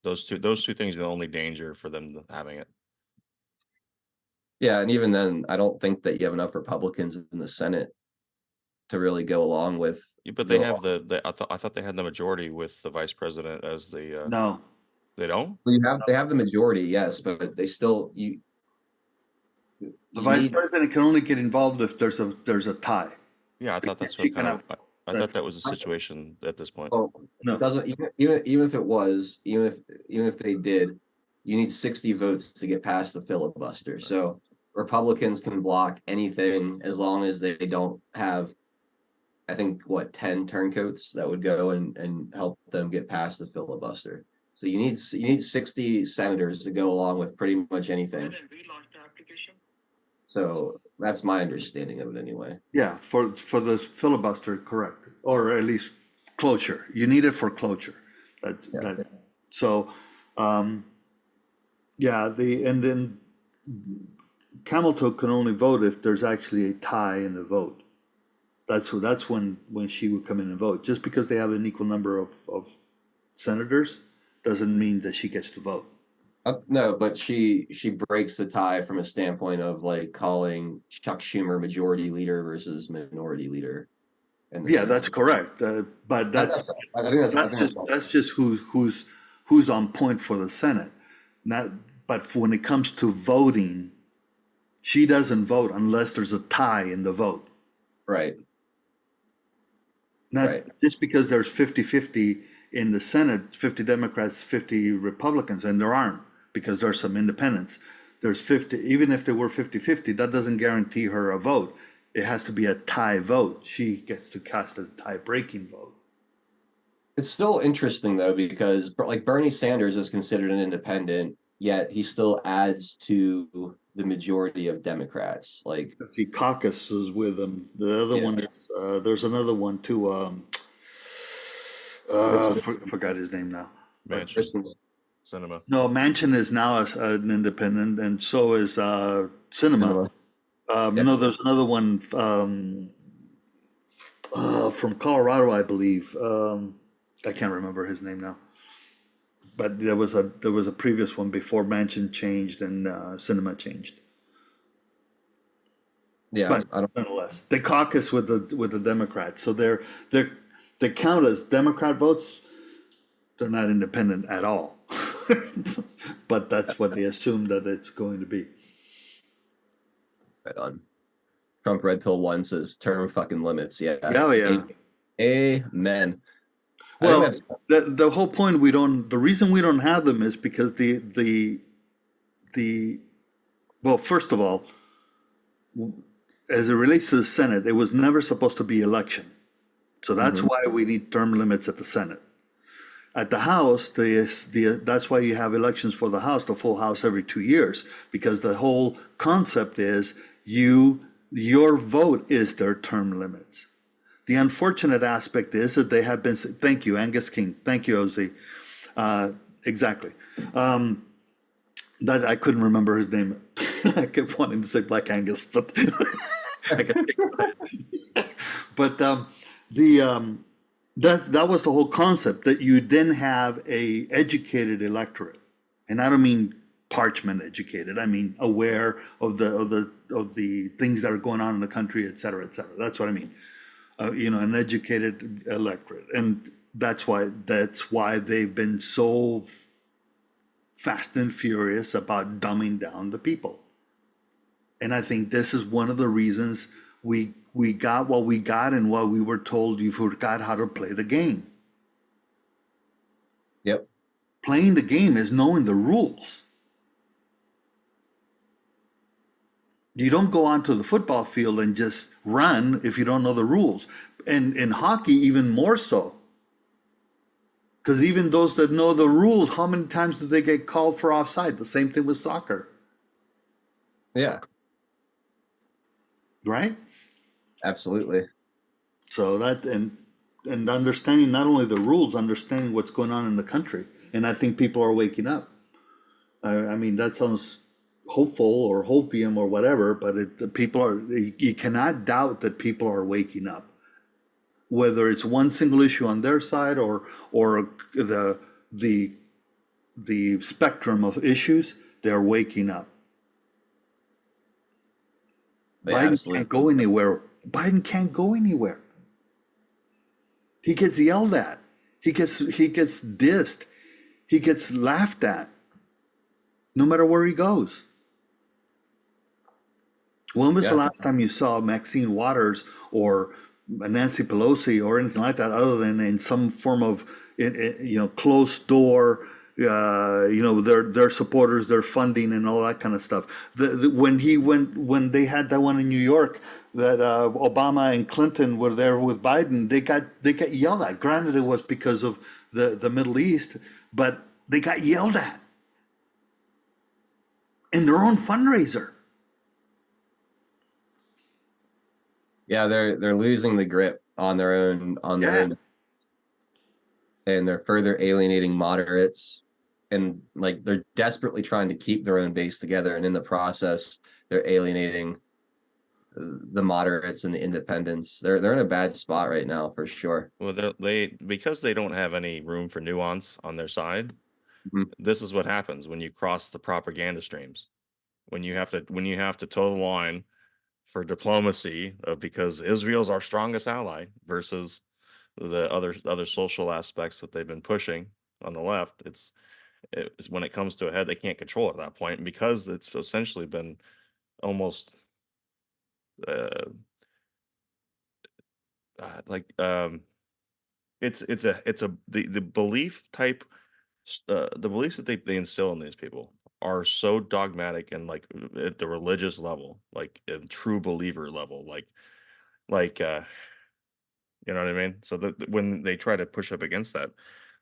Those two things are the only danger for them having it. Yeah, and even then, I don't think that you have enough Republicans in the Senate to really go along with. But they have I thought they had the majority with the vice president as the. No, they don't. Well, they have the majority, yes, but they still the vice president can only get involved if there's a tie. Yeah, I thought that's what I thought that was the situation at this point. Well, no, it doesn't even if it was, even if they did, you need 60 votes to get past the filibuster. So Republicans can block anything as long as they don't have, I think, 10 turncoats that would go and help them get past the filibuster. So you need 60 senators to go along with pretty much anything. So that's my understanding of it anyway. Yeah, for the filibuster, correct, or at least cloture. You need it for cloture. So, and then camel toe can only vote if there's actually a tie in the vote. That's when she would come in and vote. Just because they have an equal number of senators doesn't mean that she gets to vote. No, but she breaks the tie from a standpoint of like calling Chuck Schumer majority leader versus minority leader. Yeah, that's correct. But that's just who's on point for the Senate. But when it comes to voting, she doesn't vote unless there's a tie in the vote. Right. Just because there's 50-50 in the Senate, 50 Democrats, 50 Republicans, and there aren't, because there's some independents. There's 50, even if they were 50-50, that doesn't guarantee her a vote. It has to be a tie vote. She gets to cast a tie-breaking vote. It's still interesting though, because like Bernie Sanders is considered an independent, yet he still adds to the majority of Democrats. Like he caucuses with them. The other one is there's another one too. Forgot his name now. Cinema. No, Manchin is now an independent, and so is Cinema. No, there's another one from Colorado, I believe. I can't remember his name now. But there was a previous one before Manchin changed and Cinema changed. Yeah, but nonetheless, they caucus with the Democrats, so they count as Democrat votes. They're not independent at all, but that's what they assume that it's going to be. Right on. Trump Red Pill 1 says term fucking limits. Yeah. Oh yeah. Amen. Well, the whole point the reason we don't have them is because well, first of all, as it relates to the Senate, it was never supposed to be election. So that's why we need term limits at the Senate. At the House, that's why you have elections for the House, the full House every 2 years, because the whole concept is your vote is their term limits. The unfortunate aspect is that they have been. Thank you, Angus King. Thank you, Ozzy. Exactly. That I couldn't remember his name. I kept wanting to say Black Angus, but I guess. But that was the whole concept, that you then have a educated electorate, and I don't mean parchment educated. I mean aware of the things that are going on in the country, et cetera, et cetera. That's what I mean. An educated electorate, and that's why they've been so fast and furious about dumbing down the people. And I think this is one of the reasons we got what we got, and what we were told you forgot how to play the game. Yep. Playing the game is knowing the rules. You don't go onto the football field and just run if you don't know the rules. And in hockey, even more so. Because even those that know the rules, how many times do they get called for offside? The same thing with soccer. Yeah. Right? Absolutely. So that, and understanding not only the rules, understanding what's going on in the country. And I think people are waking up. I mean, that sounds hopeful or hopium or whatever, but you cannot doubt that people are waking up, whether it's one single issue on their side or the spectrum of issues. They're waking up. Biden can't go anywhere. Biden can't go anywhere. He gets yelled at. He gets dissed. He gets laughed at, no matter where he goes. When was the last time you saw Maxine Waters or Nancy Pelosi or anything like that, other than in some form of closed door their supporters, their funding, and all that kind of stuff. When they had that one in New York, that Obama and Clinton were there with Biden, they got yelled at. Granted, it was because of the Middle East, but they got yelled at in their own fundraiser. Yeah, they're losing the grip on their own and they're further alienating moderates, and like they're desperately trying to keep their own base together, and in the process they're alienating the moderates and the independents. They're in a bad spot right now for sure. Well, they because they don't have any room for nuance on their side. Mhm. This is what happens when you cross the propaganda streams. When you have to toe the line for diplomacy of because Israel's our strongest ally versus the other social aspects that they've been pushing on the left. It's when it comes to a head, they can't control it at that point because it's essentially been almost uh, like it's the belief type the beliefs that they instill in these people are so dogmatic and like at the religious level, like a true believer level, like you know what I mean? So when they try to push up against that,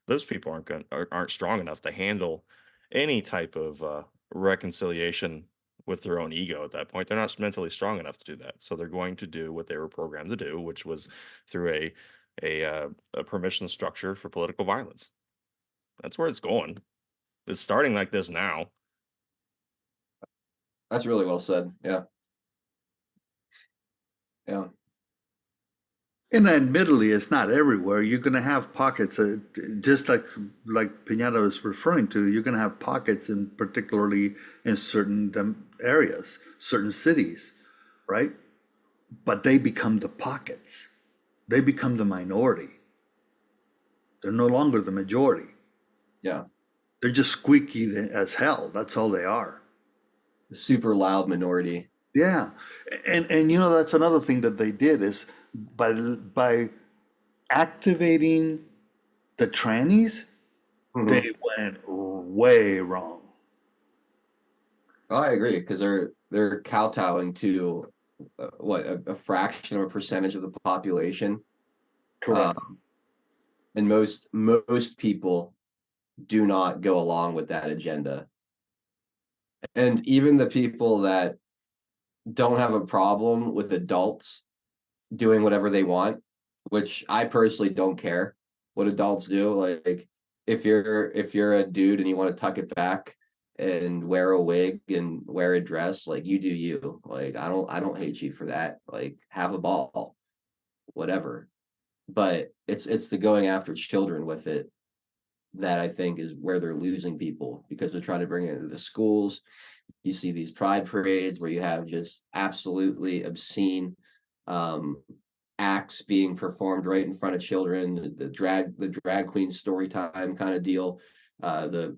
those people aren't strong enough to handle any type of reconciliation with their own ego at that point. They're not mentally strong enough to do that. So they're going to do what they were programmed to do, which was through a permission structure for political violence. That's where it's going. It's starting like this now. That's really well said. Yeah. Yeah. And admittedly, it's not everywhere. You're going to have pockets, just like Pinata was referring to. You're going to have pockets, particularly in certain areas, certain cities, right? But they become the pockets. They become the minority. They're no longer the majority. Yeah. They're just squeaky as hell. That's all they are. Super loud minority. Yeah, and that's another thing that they did is by activating the trannies, they went way wrong. Oh, I agree, because they're kowtowing to a fraction of a percentage of the population. Correct. And most people do not go along with that agenda. And even the people that don't have a problem with adults doing whatever they want, which I personally don't care what adults do. Like if you're a dude and you want to tuck it back and wear a wig and wear a dress, like you do you. Like I don't hate you for that. Like have a ball, whatever. But it's the going after children with it that I think is where they're losing people, because they're trying to bring it into the schools. You see these pride parades where you have just absolutely obscene acts being performed right in front of children, the drag queen story time kind of deal, the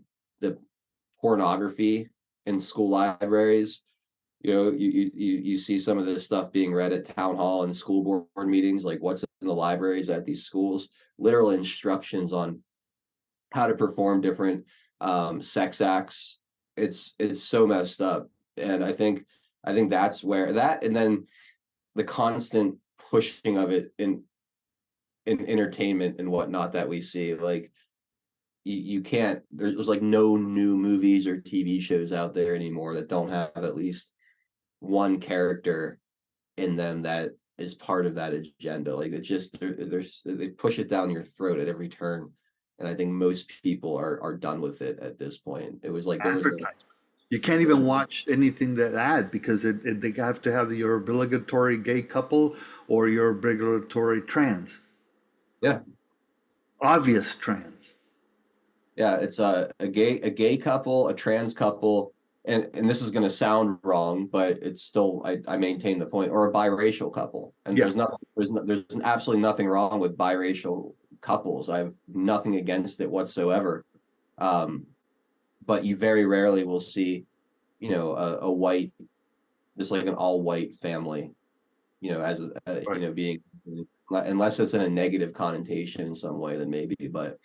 pornography in school libraries. You see some of this stuff being read at town hall and school board meetings, like what's in the libraries at these schools, literal instructions on how to perform different sex acts. It's so messed up, and I think that's where that, and then the constant pushing of it in entertainment and whatnot that we see. Like you can't. There's like no new movies or TV shows out there anymore that don't have at least one character in them that is part of that agenda. Like it's just they push it down your throat at every turn, and I think most people are done with it at this point. It was like there was You can't even watch anything that ad because they have to have your obligatory gay couple or your obligatory trans. yeah Obvious trans. yeah it's a gay couple, a trans couple, and this is going to sound wrong, but it's still I maintain the point, or a biracial couple. And Yeah. there's absolutely nothing wrong with biracial couples. I have nothing against it whatsoever. But you very rarely will see, a white, just like an all white family, as Right. being, unless it's in a negative connotation in some way, then maybe. But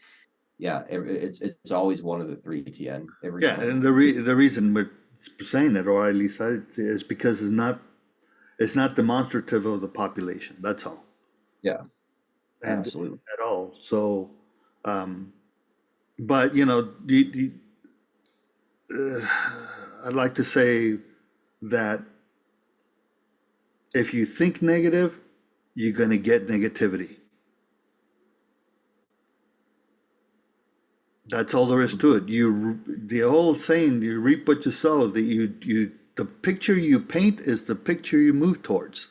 yeah, it's always one of the three, TN, every Yeah, time. and the reason we're saying it, or at least I, is because it's not demonstrative of the population. That's all. Yeah, And absolutely. at all. So, but I'd like to say that if you think negative, you're going to get negativity. That's all there is to it. The old saying, you reap what you sow. The picture you paint is the picture you move towards.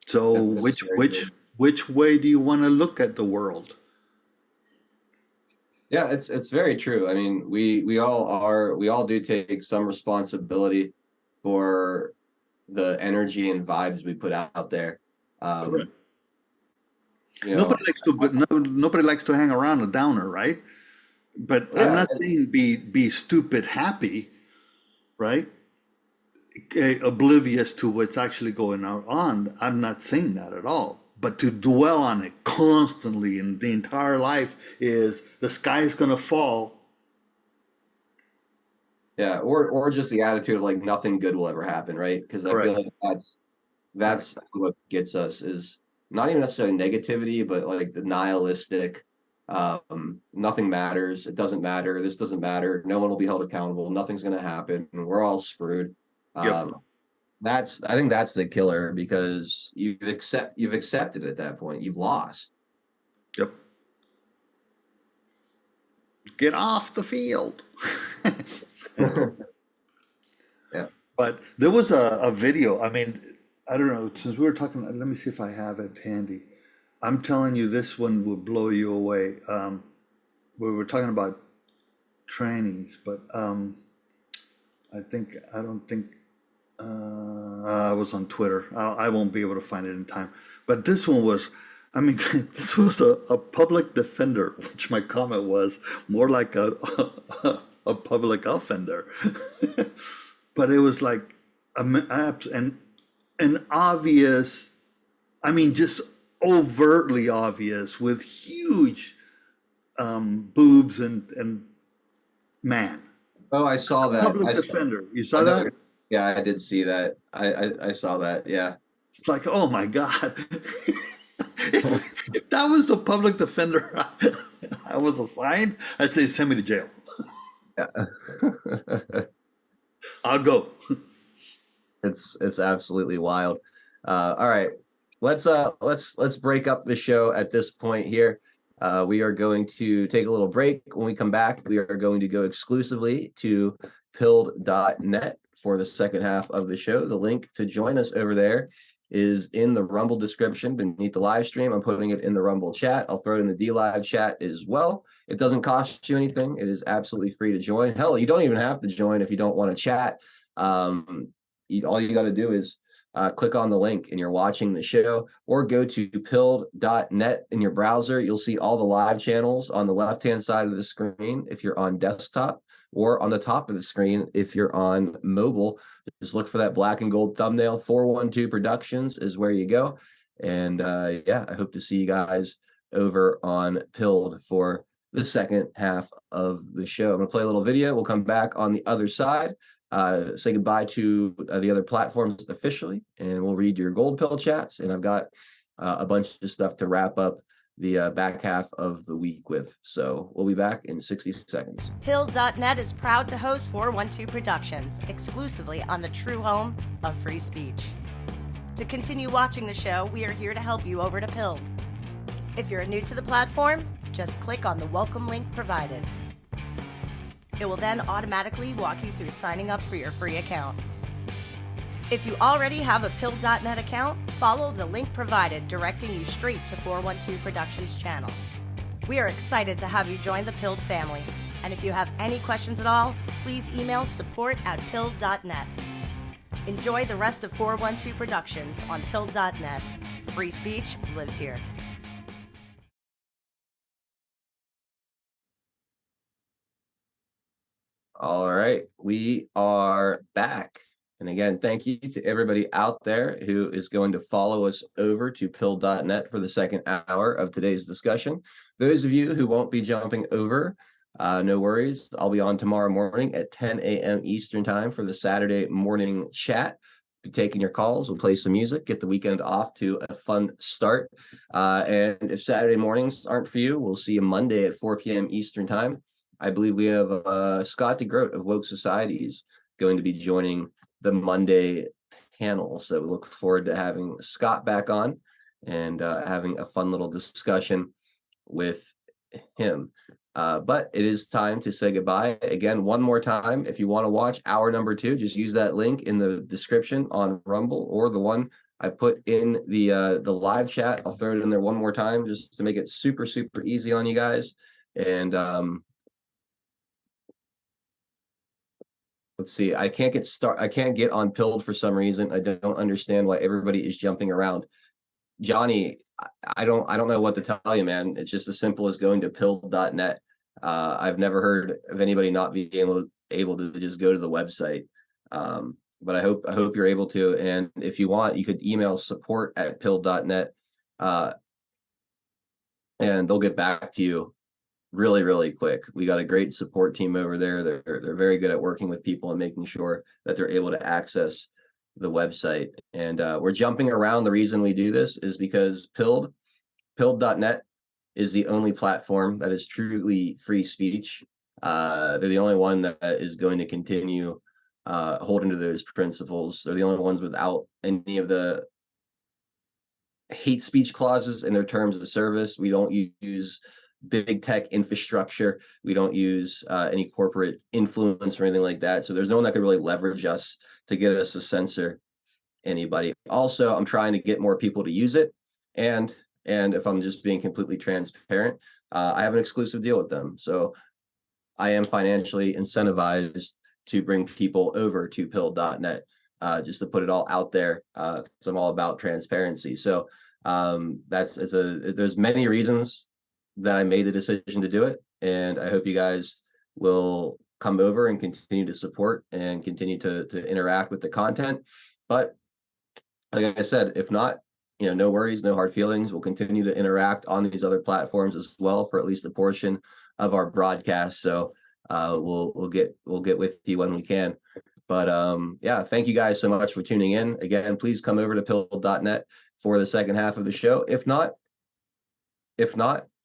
So That's very true. which way do you want to look at the world? Yeah, it's very true. I mean, we all do take some responsibility for the energy and vibes we put out there. Correct. You know, Nobody likes to hang around a downer, right? But I'm yeah, not saying be stupid happy, right? Oblivious to what's actually going on. I'm not saying that at all. But to dwell on it constantly and the entire life is the sky is going to fall. yeah, or just the attitude of like nothing good will ever happen, right? Because I feel Correct. like that's what gets us is not even necessarily negativity, but like the nihilistic, nothing matters, it doesn't matter, this doesn't matter, no one will be held accountable, nothing's going to happen, and we're all screwed. Yep. I think that's the killer because you've accepted at that point, you've lost. Yep. Get off the field. Yeah. But there was a video. I mean, I don't know. Since we were talking, let me see if I have it handy. I'm telling you, this one will blow you away. We were talking about trainings, but I don't think I was on Twitter. I won't be able to find it in time. But this one was, I mean, this was a public defender, which my comment was more like a public offender. But it was like an obvious, I mean, just overtly obvious with huge boobs and man. Oh, I saw that. Public defender. You I saw know. that? Yeah, I did see that. I saw that. Yeah. It's like, oh my God. If that was the public defender I was assigned, I'd say send me to jail. Yeah. I'll go. It's absolutely wild. All right. Let's break up the show at this point here. We are going to take a little break. When we come back, we are going to go exclusively to pilled.net for the second half of the show. The link to join us over there is in the Rumble description beneath the live stream. I'm putting it in the Rumble chat. I'll throw it in the D Live chat as well. It doesn't cost you anything. It is absolutely free to join. Hell, you don't even have to join if you don't want to chat. All you got to do is click on the link and you're watching the show, or go to pilled.net in your browser. You'll see all the live channels on the left-hand side of the screen if you're on desktop, or on the top of the screen if you're on mobile. Just look for that black and gold thumbnail. 412 Productions is where you go. And yeah, I hope to see you guys over on Pilled for the second half of the show. I'm going to play a little video. We'll come back on the other side. Say goodbye to the other platforms officially, and we'll read your gold pill chats. And I've got a bunch of stuff to wrap up the back half of the week with. So we'll be back in 60 seconds. Pill.net is proud to host 412 Productions exclusively on the true home of free speech. To continue watching the show, we are here to help you over to Pilled. If you're new to the platform, just click on the welcome link provided. It will then automatically walk you through signing up for your free account. If you already have a Pill.net account, follow the link provided directing you straight to 412 Productions channel. We are excited to have you join the Pilled family, and if you have any questions at all, please email support@Pill.net. Enjoy the rest of 412 Productions on Pill.net. Free speech lives here. All right, we are back, And again, thank you to everybody out there who is going to follow us over to pill.net for the second hour of today's discussion. Those of you who won't be jumping over, no worries. I'll be on tomorrow morning at 10 a.m. Eastern time for the Saturday morning chat. Be taking your calls. We'll play some music, get the weekend off to a fun start. And if Saturday mornings aren't for you, we'll see you Monday at 4 p.m. Eastern time. I believe we have Scott DeGroat of Woke Societies going to be joining the Monday panel. So we look forward to having Scott back on and having a fun little discussion with him. But it is time to say goodbye. Again, one more time, if you want to watch hour number 2, just use that link in the description on Rumble or the one I put in the live chat. I'll throw it in there one more time just to make it super, super easy on you guys. And let's see. I can't get on Pilled for some reason. I don't understand why everybody is jumping around. Johnny, I don't know what to tell you, man. It's just as simple as going to pill.net. I've never heard of anybody not being able to just go to the website. But I hope you're able to. And if you want, you could email support@pill.net, and they'll get back to you really, really quick. We got a great support team over there. They're very good at working with people and making sure that they're able to access the website. And we're jumping around. The reason we do this is because Pilled.net is the only platform that is truly free speech. They're the only one that is going to continue holding to those principles. They're the only ones without any of the hate speech clauses in their terms of service. We don't use big tech infrastructure. We don't use any corporate influence or anything like that. So there's no one that could really leverage us to get us to censor anybody. Also, I'm trying to get more people to use it. And if I'm just being completely transparent, I have an exclusive deal with them. So I am financially incentivized to bring people over to pill.net, just to put it all out there, because I'm all about transparency. So there's many reasons that I made the decision to do it. And I hope you guys will come over and continue to support and continue to interact with the content. But like I said, if not, no worries, no hard feelings. We'll continue to interact on these other platforms as well for at least a portion of our broadcast. So we'll get with you when we can. But yeah, thank you guys so much for tuning in. Again, please come over to pill.net for the second half of the show. If not,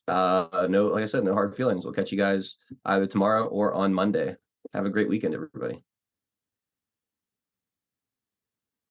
no, like I said, no hard feelings. We'll catch you guys either tomorrow or on Monday. Have a great weekend, everybody.